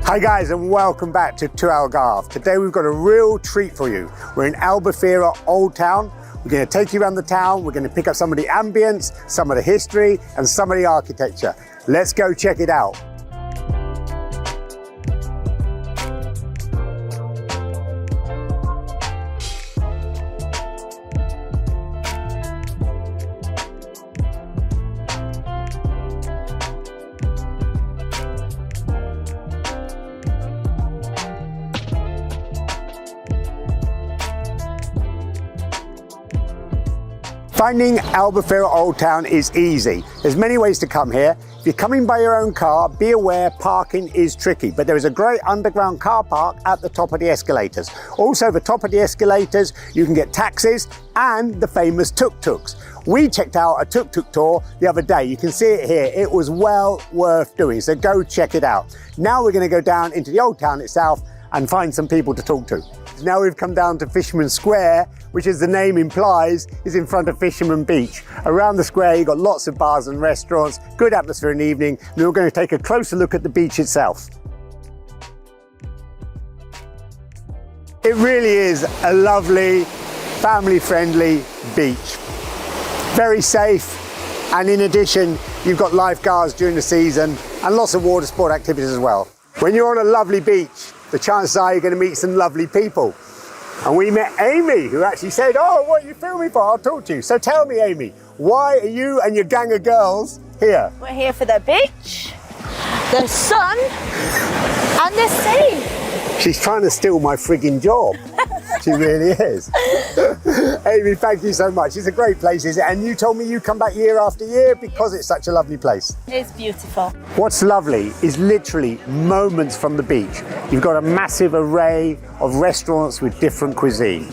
Hi guys, and welcome back to Algarve. Today we've got a real treat for you. We're in Albufeira Old Town. We're going to take you around the town. We're going to pick up some of the ambience, some of the history and some of the architecture. Let's go check it out. Finding Albufeira Old Town is easy. There's many ways to come here. If you're coming by your own car, be aware parking is tricky, but there is a great underground car park at the top of the escalators. Also, the top of the escalators, you can get taxis and the famous tuk-tuks. We checked out a tuk-tuk tour the other day. You can see it here. It was well worth doing, so go check it out. Now we're going to go down into the old town itself and find some people to talk to. Now we've come down to Fisherman Square, which, as the name implies, is in front of Fisherman Beach. Around the square you've got lots of bars and restaurants, good atmosphere in the evening, and we're going to take a closer look at the beach itself. It really is a lovely, family-friendly beach. Very safe, and in addition you've got lifeguards during the season and lots of water sport activities as well. When you're on a lovely beach, the chances are you're going to meet some lovely people. And we met Amy, who actually said, "Oh, what are you filming for? I'll talk to you." So tell me, Amy, why are you and your gang of girls here? We're here for the beach, the sun, and the sea. She's trying to steal my frigging job. She really is. Amy, thank you so much. It's a great place, is it? And you told me you come back year after year because it's such a lovely place. It's beautiful. What's lovely is literally moments from the beach. You've got a massive array of restaurants with different cuisine.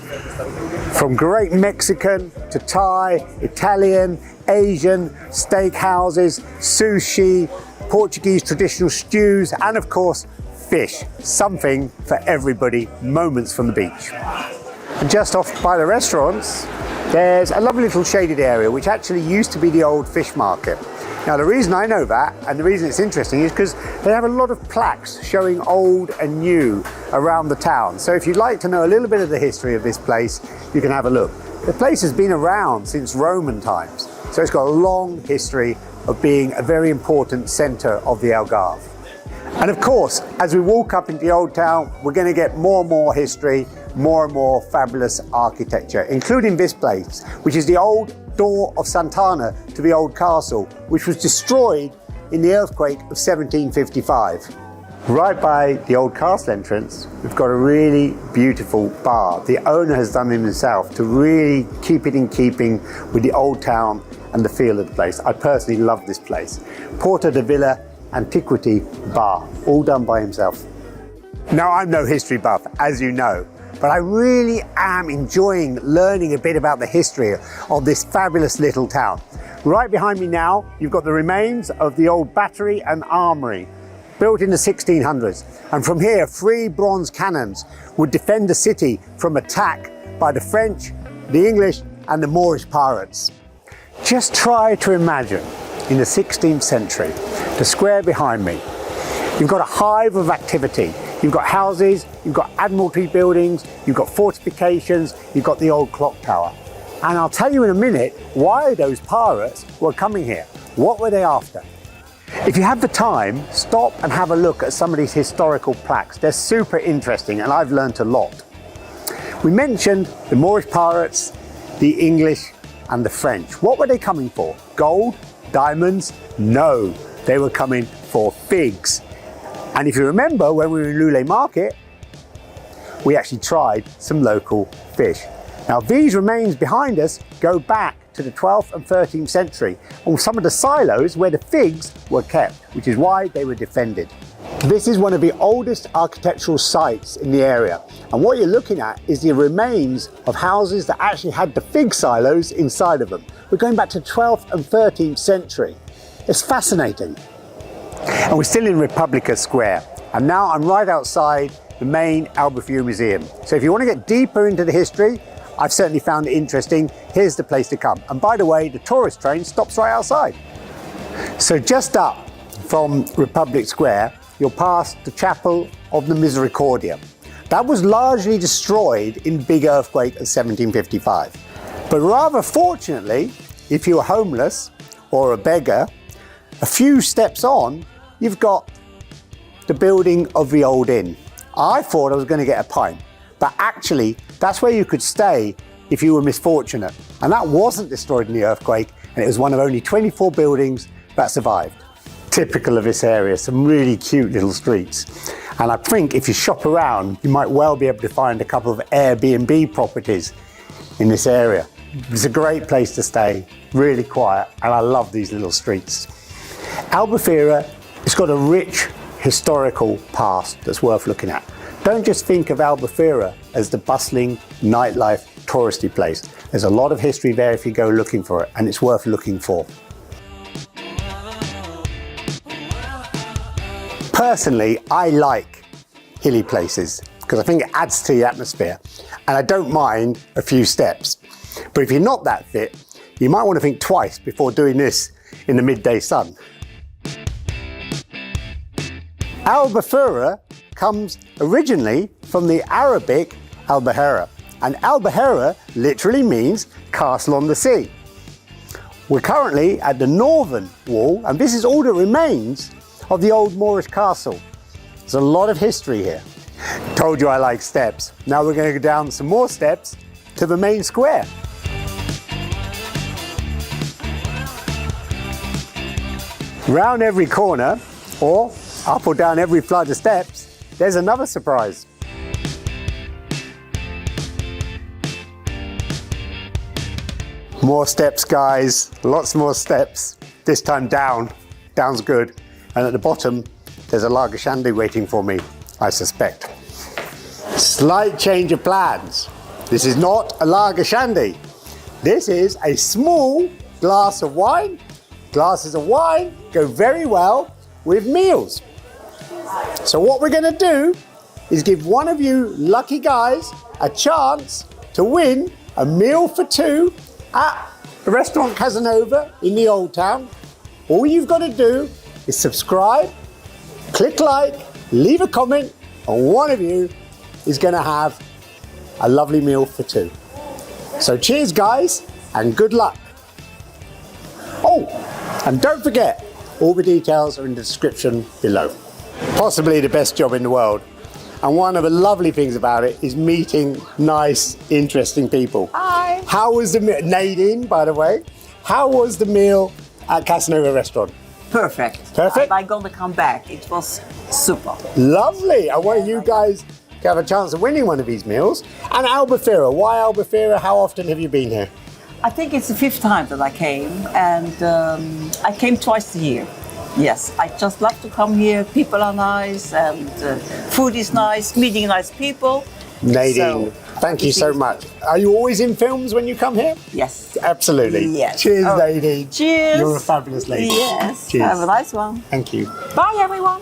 From great Mexican to Thai, Italian, Asian, steak houses, sushi, Portuguese traditional stews, and of course, fish. Something for everybody, moments from the beach. And just off by the restaurants, there's a lovely little shaded area which actually used to be the old fish market. Now the reason I know that, and the reason it's interesting, is because they have a lot of plaques showing old and new around the town. So if you'd like to know a little bit of the history of this place, you can have a look. The place has been around since Roman times, so it's got a long history of being a very important centre of the Algarve. And of course, as we walk up into the old town, we're going to get more and more history, more and more fabulous architecture, including this place, which is the old door of Santana to the old castle, which was destroyed in the earthquake of 1755. Right by the old castle entrance, we've got a really beautiful bar. The owner has done it himself to really keep it in keeping with the old town and the feel of the place. I personally love this place. Porta de Villa Antiquity Bar, all done by himself. Now, I'm no history buff, as you know, but I really am enjoying learning a bit about the history of this fabulous little town. Right behind me now, you've got the remains of the old battery and armory, built in the 1600s. And from here, 3 bronze cannons would defend the city from attack by the French, the English, and the Moorish pirates. Just try to imagine, in the 16th century, the square behind me, you've got a hive of activity. You've got houses, you've got admiralty buildings, you've got fortifications, you've got the old clock tower. And I'll tell you in a minute why those pirates were coming here. What were they after? If you have the time, stop and have a look at some of these historical plaques. They're super interesting and I've learnt a lot. We mentioned the Moorish pirates, the English and the French. What were they coming for? Gold? Diamonds? No. They were coming for figs. And if you remember, when we were in Lule Market, we actually tried some local fish. Now these remains behind us go back to the 12th and 13th century on some of the silos where the figs were kept, which is why they were defended. This is one of the oldest architectural sites in the area. And what you're looking at is the remains of houses that actually had the fig silos inside of them. We're going back to 12th and 13th century. It's fascinating. And we're still in Republica Square. And now I'm right outside the main Albufeira Museum. So if you want to get deeper into the history, I've certainly found it interesting. Here's the place to come. And by the way, the tourist train stops right outside. So just up from Republic Square, you'll pass the Chapel of the Misericordia. That was largely destroyed in big earthquake of 1755. But rather fortunately, if you were homeless or a beggar, a few steps on, you've got the building of the old inn. I thought I was going to get a pint, but actually that's where you could stay if you were misfortunate. And that wasn't destroyed in the earthquake, and it was one of only 24 buildings that survived. Typical of this area, some really cute little streets. And I think if you shop around, you might well be able to find a couple of Airbnb properties in this area. It's a great place to stay, really quiet, and I love these little streets. Albufeira, it's got a rich historical past that's worth looking at. Don't just think of Albufeira as the bustling nightlife touristy place. There's a lot of history there if you go looking for it, and it's worth looking for. Personally, I like hilly places because I think it adds to the atmosphere, and I don't mind a few steps. But if you're not that fit, you might want to think twice before doing this in the midday sun. Albufeira comes originally from the Arabic Albufeira, and Albufeira literally means castle on the sea. We're currently at the northern wall, and this is all that remains of the old Moorish castle. There's a lot of history here. Told you I like steps. Now we're going to go down some more steps to the main square. Round every corner, or up or down every flight of steps, there's another surprise. More steps, guys, lots more steps. This time down, down's good. And at the bottom, there's a lager shandy waiting for me, I suspect. Slight change of plans. This is not a lager shandy. This is a small glass of wine. Glasses of wine go very well with meals. So what we're going to do is give one of you lucky guys a chance to win a meal for two at the restaurant Casanova in the Old Town. All you've got to do is subscribe, click like, leave a comment, and one of you is going to have a lovely meal for two. So cheers, guys, and good luck. Oh, and don't forget, all the details are in the description below. Possibly the best job in the world. And one of the lovely things about it is meeting nice, interesting people. Hi. How was the meal? Nadine, by the way, how was the meal at Casanova restaurant? Perfect. Perfect? I'm gonna come back. It was super. Lovely. I want you guys to have a chance of winning one of these meals. And Albufeira, why Albufeira? How often have you been here? I think it's the 5th time that I came, and I came twice a year. Yes, I just love to come here. People are nice, and food is nice, meeting nice people. Nadine, thank you so much. Are you always in films when you come here? Yes. Absolutely. Yes. Cheers, Oh, Nadine. cheers. You're a fabulous lady. Yes. Cheers. Have a nice one. Thank you. Bye, everyone.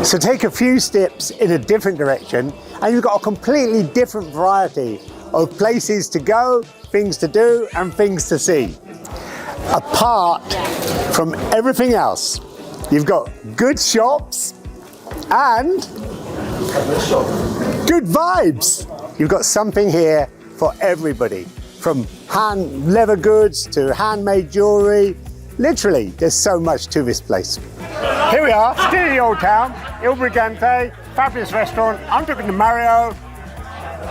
So take a few steps in a different direction, and you've got a completely different variety of places to go, things to do, and things to see. Apart from everything else, you've got good shops and good vibes. You've got something here for everybody, from hand leather goods to handmade jewelry. Literally, there's so much to this place. Here we are, still in the Old Town, Il Brigante, fabulous restaurant. I'm talking to Mario.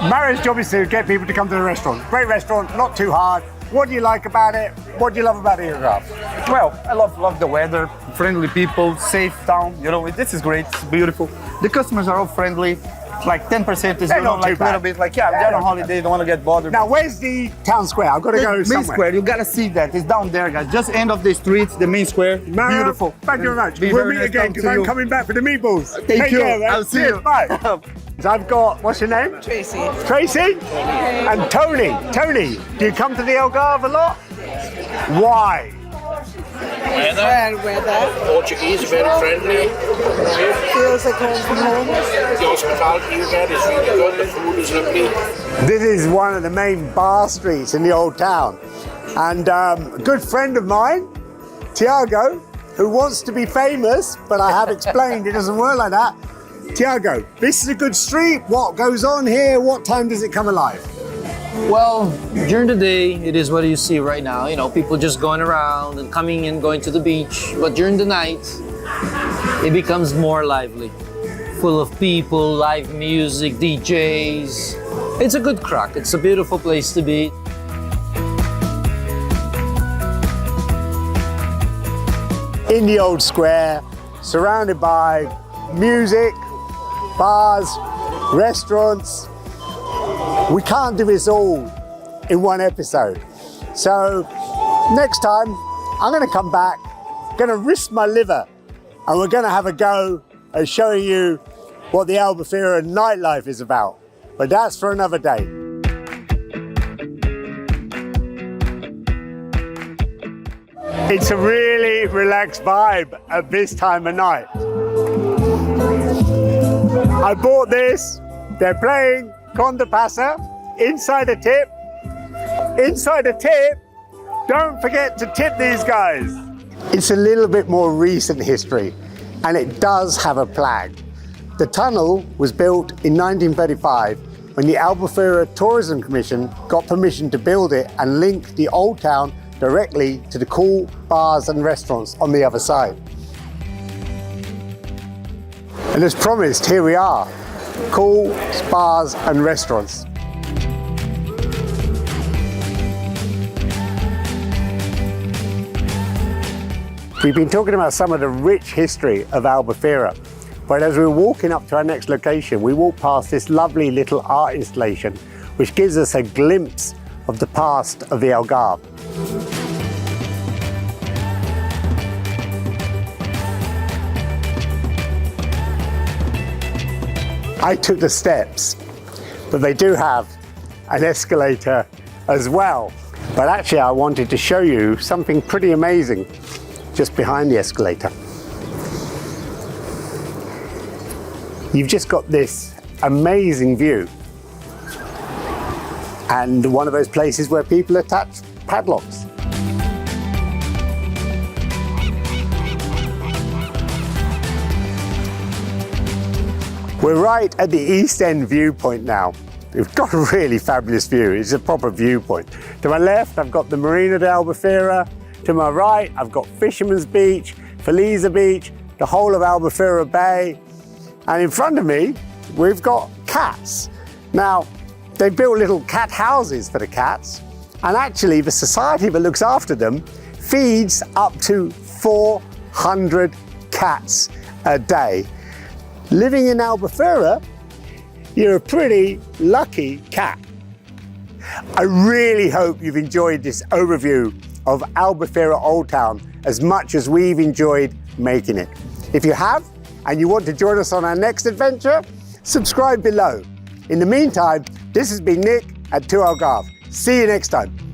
Mario's job is to get people to come to the restaurant. Great restaurant, not too hard. What do you like about it? What do you love about it, Algarve? Well, I love the weather, friendly people, safe town. You know, this is great. It's beautiful. The customers are all friendly. Like 10% is They're not like too a little bad. bit like they're on holiday. They don't want to get bothered. Now, where's the town square? I've got to go main somewhere. square, you gotta see that. It's down there, guys. Just end of the street, the main square. Mario, Beautiful. thank you very much. Be We'll very meet nice again talking because to I'm you. coming back for the meatballs. Thank Take you. care, man. I'll see Cheers, you. Bye. So I've got, what's your name? Tracy. Tracy? And Tony. Tony, do you come to the Algarve a lot? Why? Weather. Portuguese, very friendly. Feels like home from home. The hospitality you get is really good. The food is lovely. This is one of the main bar streets in the Old Town. And a good friend of mine, Tiago, who wants to be famous, but I have explained it doesn't work like that. Tiago, this is a good street. What goes on here? What time does it come alive? Well, during the day, it is what you see right now. You know, people just going around and coming and going to the beach. But during the night, it becomes more lively. Full of people, live music, DJs. It's a good crack. It's a beautiful place to be. In the old square, surrounded by music, bars, restaurants. We can't do this all in one episode. So next time, I'm gonna come back, gonna risk my liver, and we're gonna have a go at showing you what the Albufeira nightlife is about. But that's for another day. It's a really relaxed vibe at this time of night. I bought this. They're playing Conda Passa, inside a tip. Inside a tip, don't forget to tip these guys. It's a little bit more recent history, and it does have a flag. The tunnel was built in 1935 when the Albufeira Tourism Commission got permission to build it and link the old town directly to the cool bars and restaurants on the other side. And as promised, here we are, cool bars and restaurants. We've been talking about some of the rich history of Albufeira, but as we're walking up to our next location, we walk past this lovely little art installation, which gives us a glimpse of the past of the Algarve. I took the steps, but they do have an escalator as well. But actually, I wanted to show you something pretty amazing just behind the escalator. You've just got this amazing view, and one of those places where people attach padlocks. We're right at the East End viewpoint now. We've got a really fabulous view. It's a proper viewpoint. To my left, I've got the Marina de Albufeira. To my right, I've got Fisherman's Beach, Feliza Beach, the whole of Albufeira Bay. And in front of me, we've got cats. Now, they built little cat houses for the cats. And actually, the society that looks after them feeds up to 400 cats a day. Living in Albufeira, you're a pretty lucky cat. I really hope you've enjoyed this overview of Albufeira Old Town as much as we've enjoyed making it. If you have, and you want to join us on our next adventure, subscribe below. In the meantime, this has been Nick at Algarve. See you next time.